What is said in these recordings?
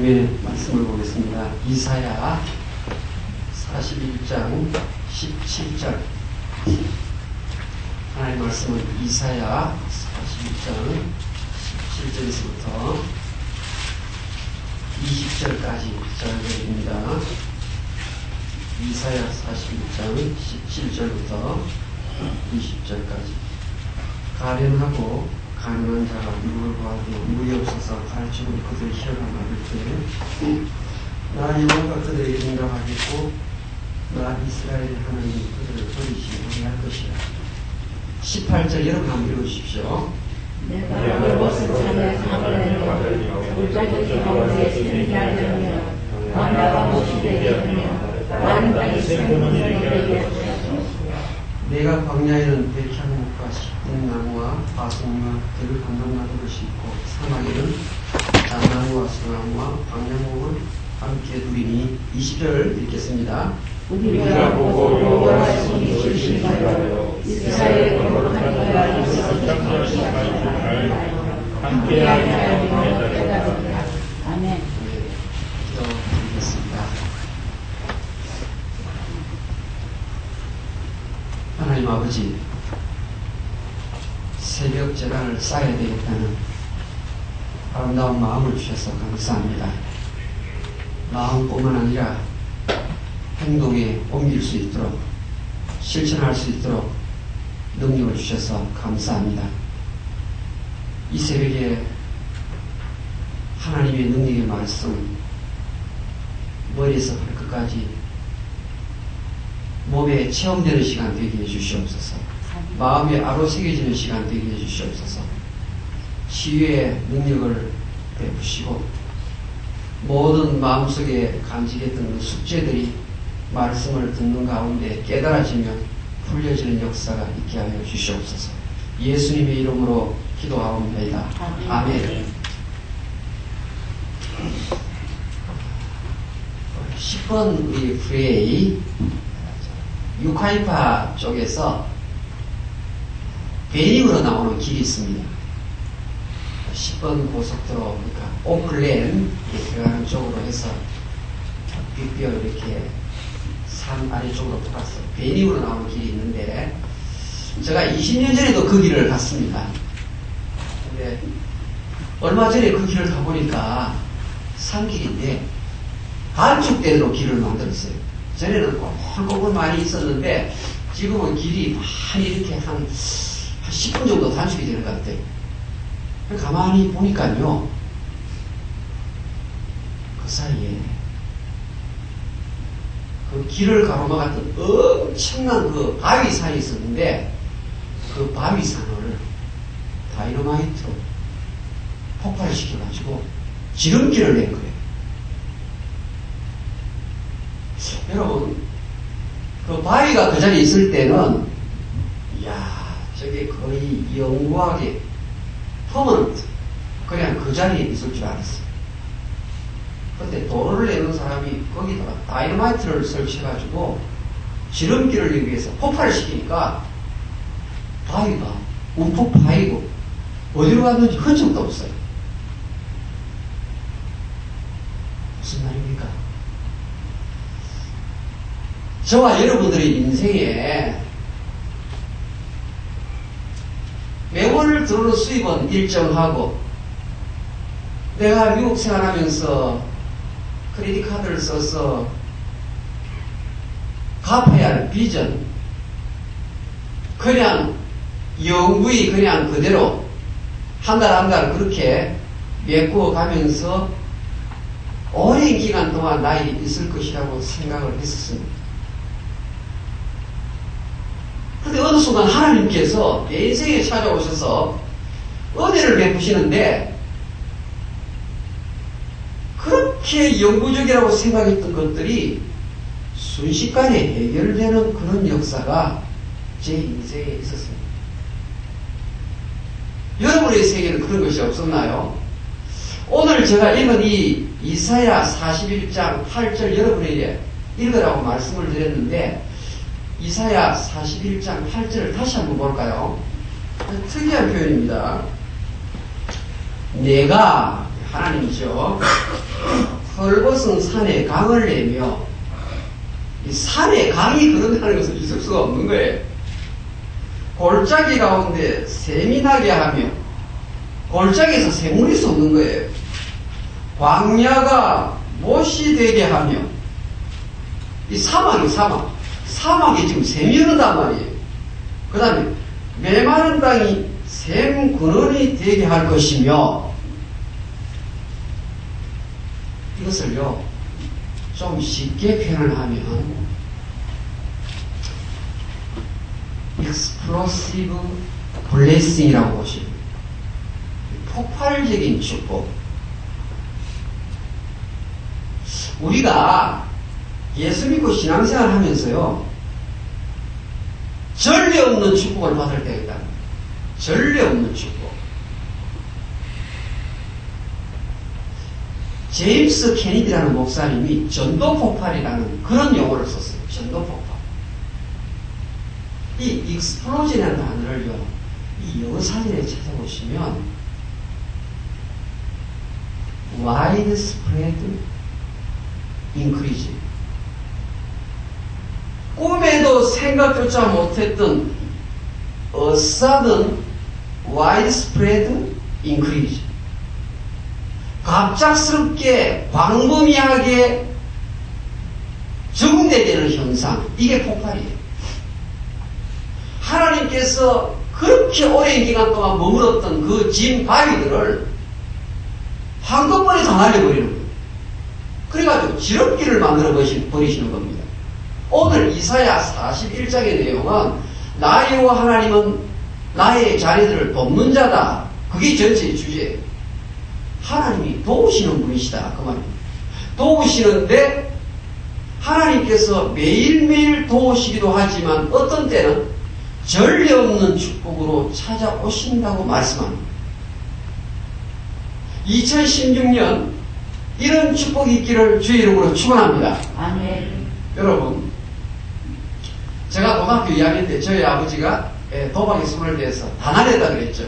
하나님의 말씀을 보겠습니다. 이사야 41장 17절. 하나님의 말씀은 이사야 41장 17절에서부터 20절까지 전해드립니다. 이사야 41장 17절부터 20절까지. 가련하고 가난한 자가 누구를 구하고 무리 없어서 가르치고 그들의 혀가 막을 때 나 여호와가 그들에게 응답하겠고 나 이스라엘의 하나님이 그들을 버리지 아니할 것이라. 18절 여러분 한번 읽어주십시오. 내가 벌벗은 자의 사물에는 물자적인 가운데 스님이 알려며 만나가 못이 되게 하며 마른 땅이 생명을 되게 하소서. 내가 광야에는 백향목과 식등나무와 바송과 들을 건너나무를 심고 사막에는 잣나무와 소나무와 방향목을 함께 두리니. 20절 읽겠습니다. 우리가 보고 여호와의 손이 실실하여 이스라엘의 거룩하니가 함께하여 깨달으리라. 아멘. 기도드리겠습니다. 하나님 아버지, 새벽 재단을 쌓아야 되겠다는 아름다운 마음을 주셔서 감사합니다. 마음뿐만 아니라 행동에 옮길 수 있도록, 실천할 수 있도록 능력을 주셔서 감사합니다. 이 새벽에 하나님의 능력의 말씀 머리에서 발끝까지 몸에 체험되는 시간 되게 해주시옵소서. 마음에 아로새겨지는 시간 되게 해주시옵소서. 치유의 능력을 베푸시고 모든 마음속에 간직했던 그 숙제들이 말씀을 듣는 가운데 깨달아지며 풀려지는 역사가 있게 하여 주시옵소서. 예수님의 이름으로 기도하옵나이다. 아멘. 10번 우리 프레이 유카이파 쪽에서 베닝으로 나오는 길이 있습니다. 10번 고속도로, 그러니까 오클랜드 들어가는 쪽으로 해서 빅비어 이렇게 산 아래쪽으로 돌아서 베닝으로 나오는 길이 있는데, 제가 20년 전에도 그 길을 갔습니다. 근데 얼마 전에 그 길을 가보니까 산길인데 단축대로 길을 만들었어요. 전에는 꼴꼴 많이 있었는데 지금은 길이 많이 이렇게 한 10분 정도 단축이 되는 것 같아요. 가만히 보니까요, 그 사이에 그 길을 가로막았던 엄청난 그 바위산이 있었는데 그 바위산을 다이너마이트로 폭발시켜가지고 지름길을 낸 거예요. 여러분, 그 바위가 그 자리에 있을 때는 이야, 저게 거의 영구하게 퍼먼트 그냥 그 자리에 있을 줄 알았어요. 그런데 도로를 내는 사람이 거기다가 다이너마이트를 설치해가지고 지름길을 내기 위해서 폭발을 시키니까 바위가 움푹 파이고 어디로 갔는지 흔적도 없어요. 무슨 말입니까? 저와 여러분들의 인생에 매월 들어오는 수입은 일정하고, 내가 미국 생활하면서 크레딧 카드를 써서 갚아야 할 빚은 그냥 영구히 그냥 그대로 한 달 한 달 그렇게 메꾸어 가면서 오랜 기간 동안 나에 있을 것이라고 생각을 했었습니다. 그런데 어느 순간 하나님께서 내 인생에 찾아오셔서 은혜를 베푸시는데, 그렇게 영구적이라고 생각했던 것들이 순식간에 해결되는 그런 역사가 제 인생에 있었습니다. 여러분의 세계는 그런 것이 없었나요? 오늘 제가 읽은 이 이사야 41장 8절 여러분에게 읽으라고 말씀을 드렸는데, 이사야 41장 8절을 다시 한번 볼까요? 특이한 표현입니다. 내가, 하나님이죠. 헐벗은 산에 강을 내며, 이 산에 강이 흐른다는 것은 있을 수가 없는 거예요. 골짜기 가운데 샘이 나게 하며, 골짜기에서 샘물이 솟는 거예요. 광야가 못이 되게 하며, 이 사막이 지금 샘이 흐른단 말이에요. 그 다음에 메마른 땅이 샘 근원이 되게 할 것이며, 이것을요 좀 쉽게 표현을 하면 explosive blessing이라고 보시면 폭발적인 축복. 우리가 예수 믿고 신앙생활 하면서요 전례 없는 축복을 받을 때가 있다. 전례 없는 축복. 제임스 케니디라는 목사님이 전도폭발이라는 그런 용어를 썼어요. 전도폭발. 이 익스플로전이라는 단어를요, 이 영어 사전에 찾아보시면 widespread increase, 꿈에도 생각조차 못했던 a sudden widespread increase, 갑작스럽게 광범위하게 증대되는 현상, 이게 폭발이에요. 하나님께서 그렇게 오랜 기간 동안 머물렀던 그 진 바위들을 한꺼번에 다 날려버리는 거예요. 그래가지고 지름길을 만들어 버리시는 겁니다. 오늘 이사야 41장의 내용은 나 여호와 하나님은 나의 자녀들을 돕는 자다. 그게 전체의 주제예요. 하나님이 도우시는 분이시다. 그 말입니다. 도우시는데 하나님께서 매일매일 도우시기도 하지만 어떤 때는 전례 없는 축복으로 찾아오신다고 말씀합니다. 2016년 이런 축복이 있기를 주의 이름으로 축원합니다. 아멘. 여러분, 제가 고등학교 2학년 때 저희 아버지가 도박에 손을 대서 단안했다 그랬죠.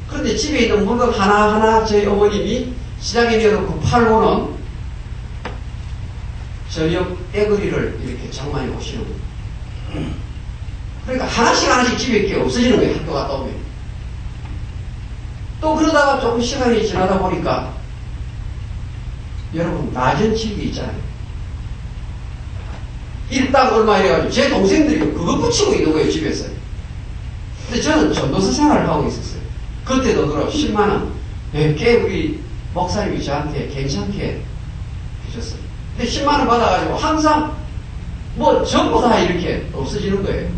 그런데 집에 있는 물건 하나하나 저희 어머님이 시장에 내놓고 팔고는 저녁 애거리를 이렇게 장만해 오시는 거예요. 그러니까 하나씩 집에 이렇게 없어지는 거예요. 학교 갔다 오면. 또 그러다가 조금 시간이 지나다 보니까 여러분 나전 칠기 있잖아요. 일당 얼마 해가지고 제 동생들이 그거 붙이고 있는 거예요. 집에서. 근데 저는 전도사 생활을 하고 있었어요. 그때도 들어 10만원 꽤 우리 목사님이 저한테 괜찮게 해줬어요. 근데 10만원 받아가지고 항상 뭐 전부 다 이렇게 없어지는 거예요.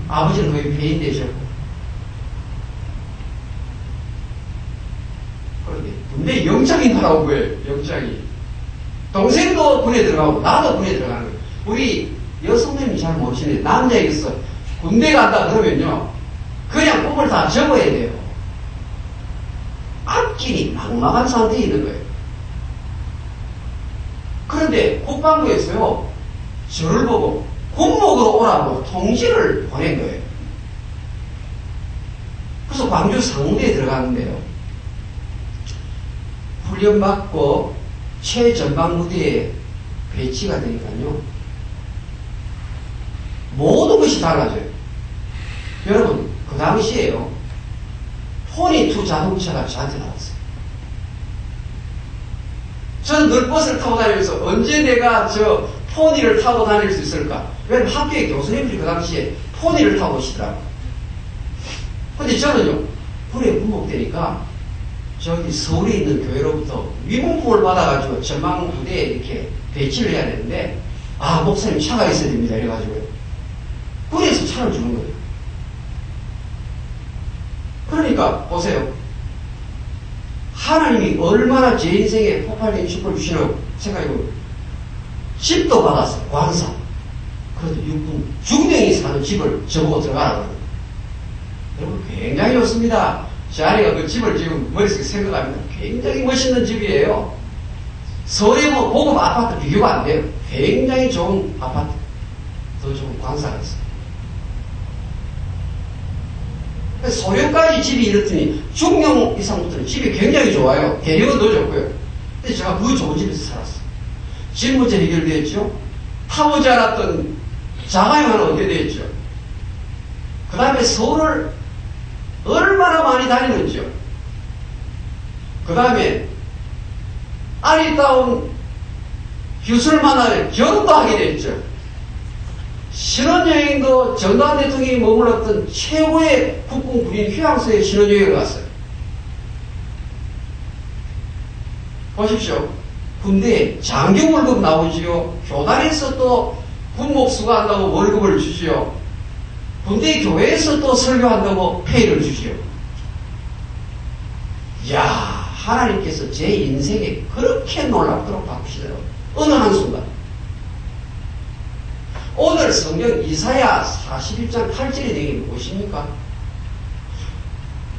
아버지는 거의 폐인 되셨고. 그런데 분명히 영장이 날아온 거예요. 영장이. 동생도 군에 들어가고 나도 군에 들어가는 거예요. 우리 여성님이 잘 모르시는데 남자에게서 군대 간다 그러면요 그냥 꿈을 다 접어야 돼요. 앞길이 막막한 상태에 있는 거예요. 그런데 국방부에서요 저를 보고 군목으로 오라고 통지를 보낸 거예요. 그래서 광주 상무대에 들어갔는데요, 훈련받고 최전방 무대에 배치가 되니까요 모든 것이 달라져요. 여러분 그 당시에요 포니2 자동차가 저한테 나왔어요. 저는 늘 버스를 타고 다니면서 언제 내가 저 포니를 타고 다닐 수 있을까? 왜냐면 학교에 교수님들이 그 당시에 포니를 타고 오시더라고요. 근데 저는요 군에 군복되니까 저기 서울에 있는 교회로부터 위문품을 받아가지고 전방 부대에 이렇게 배치를 해야 되는데, 아 목사님 차가 있어야 됩니다 이래가지고요 군에서 차를 주는 거예요. 그러니까 보세요, 하나님이 얼마나 제 인생에 폭발된 축복을 주시냐고 생각해보면 집도 받았어요. 관사. 그래도 육군 중령이 사는 집을 저보고 들어가라고 그래요. 여러분 굉장히 좋습니다. 제 아내가 그 집을 지금 머릿속에 생각합니다. 굉장히 멋있는 집이에요. 서울에 뭐 고급 아파트 비교가 안 돼요. 굉장히 좋은 아파트, 더 좋은 관사가 있어요. 소령까지 집이 이렇더니 중령 이상부터는 집이 굉장히 좋아요. 대리가 더 좋고요. 근데 제가 그 좋은 집에서 살았어요. 집 문제 해결되었죠. 타보지 않았던 자가용 하나 얻게 되었죠. 그 다음에 서울을 얼마나 많이 다니는지요. 그 다음에 아리따운 교수를 만나면 결혼도 하게 됐죠. 신혼여행도 전두환 대통령이 머물렀던 최고의 국궁 군인 휴양소에 신혼여행을 갔어요. 보십시오. 군대에 장교 월급 나오지요. 교단에서 또 군목수가 한다고 월급을 주지요. 군대 교회에서 또 설교한다고 페이를 주지요. 이야, 하나님께서 제 인생에 그렇게 놀랍도록 바꾸시더라고요. 어느 한순간. 오늘 성경 이사야 41장 8절의 내용이 무엇입니까?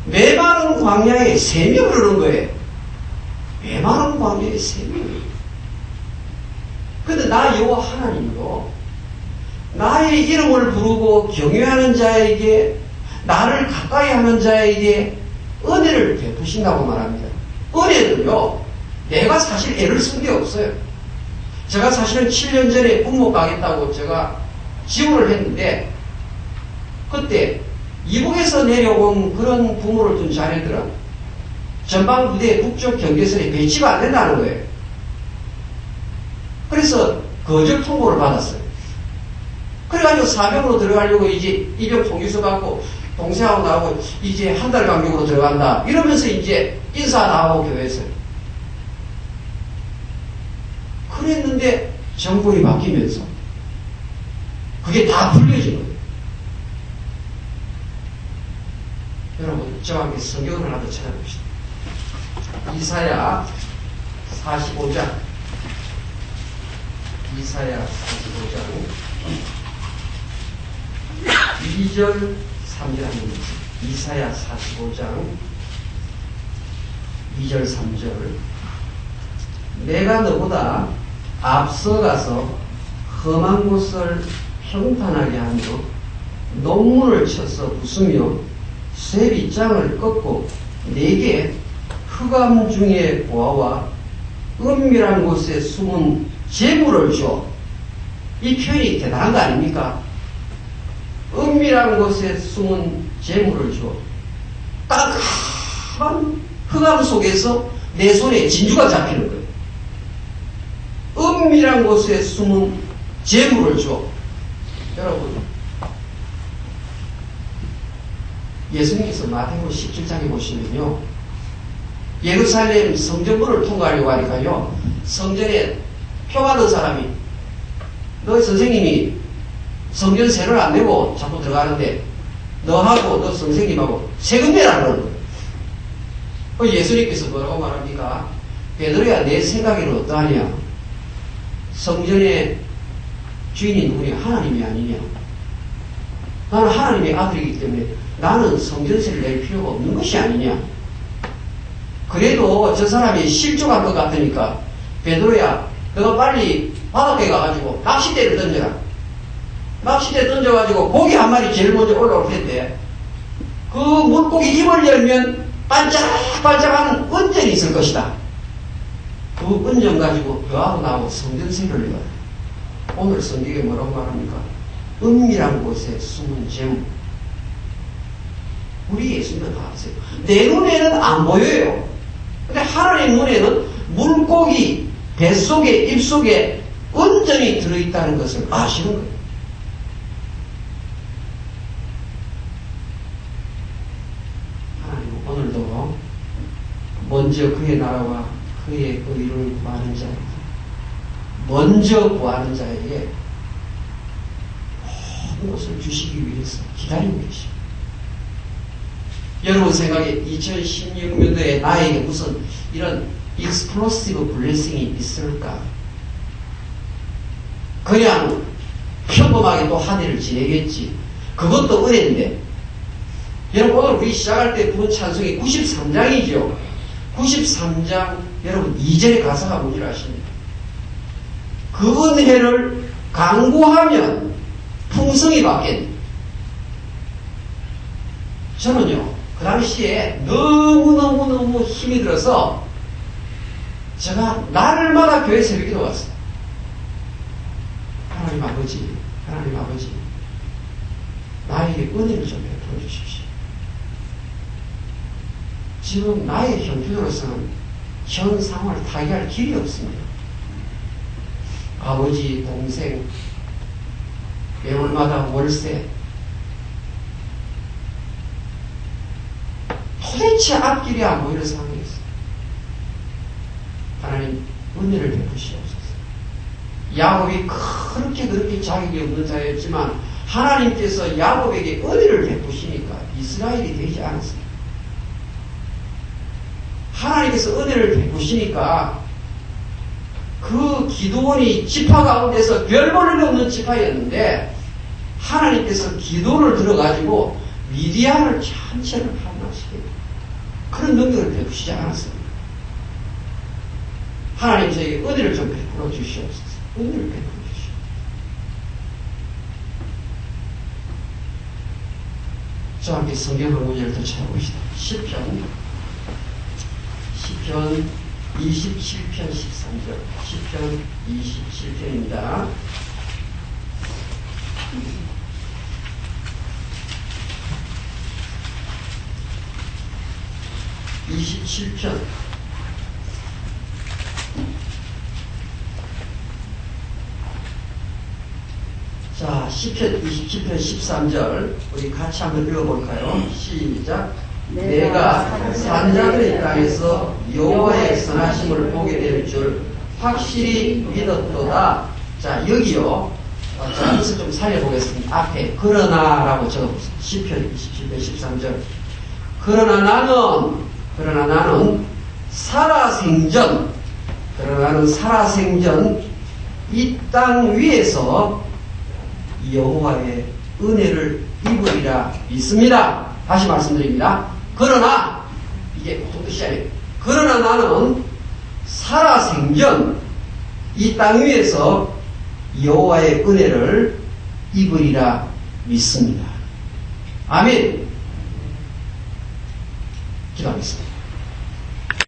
메마른 광야에 샘이 흐르는 거예요. 메마른 광야에 샘이 흐르는 거예요. 근데 나 여호와 하나님으로 나의 이름을 부르고 경외하는 자에게, 나를 가까이 하는 자에게 은혜를 베푸신다고 말합니다. 은혜는요, 내가 사실 애를 쓴 게 없어요. 제가 사실은 7년 전에 군목 가겠다고 제가 지원을 했는데, 그때 이북에서 내려온 그런 부모를 둔 자녀들은 전방부대 북쪽 경계선에 배치가 안 된다는 거예요. 그래서 거절 통보를 받았어요. 그래가지고 사병으로 들어가려고 이제 입영 통지서 받고 동생하고 나하고 이제 한 달 간격으로 들어간다 이러면서 이제 인사 나하고 교회에서 그랬는데 정권이 바뀌면서 그게 다 풀려진 거예요. 여러분 저와 함께 성경을 하나 더 찾아봅시다. 이사야 45장 이사야 45장 2절 3절 합니다. 이사야 45장 2절 3절 내가 너보다 앞서가서 험한 곳을 평탄하게 하며 농문을 쳐서 부수며 쇠 빗장을 꺾고 내게 흑암 중에 보아와 은밀한 곳에 숨은 재물을 줘. 이 표현이 대단한 거 아닙니까? 은밀한 곳에 숨은 재물을 줘. 깜깜한 흑암 속에서 내 손에 진주가 잡히는 거예요. 은밀한 곳에 숨은 재물을 줘. 여러분, 예수님께서 마태복음 17장에 보시면요, 예루살렘 성전문을 통과하려고 하니까요, 성전에 표하는 사람이 너희 선생님이 성전 세를 안 내고 자꾸 들어가는데 너하고 너 선생님하고 세금 내라는 거예요. 예수님께서 뭐라고 말합니까? 베드로야, 내 생각에는 어떠하냐? 성전의 주인이 누구냐? 하나님이 아니냐? 나는 하나님의 아들이기 때문에 나는 성전세를 낼 필요가 없는 것이 아니냐? 그래도 저 사람이 실족할 것 같으니까 베드로야, 너가 빨리 바닷가에 가가지고 낚싯대를 던져라. 낚싯대 던져가지고 고기 한 마리 제일 먼저 올라올 텐데 그 물고기 입을 열면 반짝반짝한 은전이 있을 것이다. 그 은전 가지고 너하고 나하고 성전세를 내라. 오늘 성경에 뭐라고 말합니까? 은밀한 곳에 숨은 재물. 우리 예수님은 다 아세요. 내 눈에는 안 보여요. 근데 하나님 눈에는 물고기 뱃속에 입속에 은전이 들어있다는 것을 아시는 거예요. 하나님은 오늘도 먼저 그의 나라와 그의 의를 구하는 자에게, 먼저 구하는 자에게 모든 것을 주시기 위해서 기다리고 계십니다. 여러분 생각에 2016년도에 나에게 무슨 이런 익스플로시브 블레싱이 있을까? 그냥 평범하게 또 한 해를 지내겠지. 그것도 은혜인데. 여러분 오늘 우리 시작할 때 부른 찬송이 93장이죠. 93장 여러분 2절의 가사가 뭔지 아십니까? 그 은혜를 강구하면 풍성이 받겠네. 저는요, 그 당시에 너무너무너무 힘이 들어서 제가 날마다 교회 새벽기도 왔어요. 하나님 아버지, 나에게 은혜를 좀 베풀어 주십시오. 지금 나의 형편으로서는 현 상황을 타개할 길이 없습니다. 아버지, 동생, 매월마다 월세, 도대체 앞길이 안 보이는 상황이 있어요. 하나님 은혜를 베푸시옵소서. 야곱이 그렇게 자격이 없는 자였지만 하나님께서 야곱에게 은혜를 베푸시니까 이스라엘이 되지 않았습니다. 하나님께서 은혜를 베푸시니까 그 기드온이 지파 가운데서 별 볼일 없는 지파였는데 하나님께서 기드온을 들어가지고 미디안을 전체를 함락시키고 그런 능력을 베푸시지 않았습니다. 하나님 저에게 은혜를 좀 베풀어 주시옵소서. 은혜를 베풀어 주시옵소서. 저와 함께 성경 한 구절을 더 찾아봅시다. 시편 27편 13절. 시편 27편입니다. 자, 시편 27편 13절 우리 같이 한번 읽어볼까요? 시작. 내가 산자들의 땅에서 여호와의 선하심을 보게 될 줄 확실히 믿었도다. 자, 여기요. 자, 이것을 좀 살려보겠습니다. 앞에 그러나라고 적어보세요. 시편 27편 13절. 그러나 나는 살아생전 이 땅 위에서 여호와의 은혜를 입으리라 믿습니다. 다시 말씀드립니다. 그러나 이게 보통 뜻이 아니에요. 그러나 나는 살아생전 이 땅 위에서 여호와의 은혜를 입으리라 믿습니다. 아멘. 기도하겠습니다.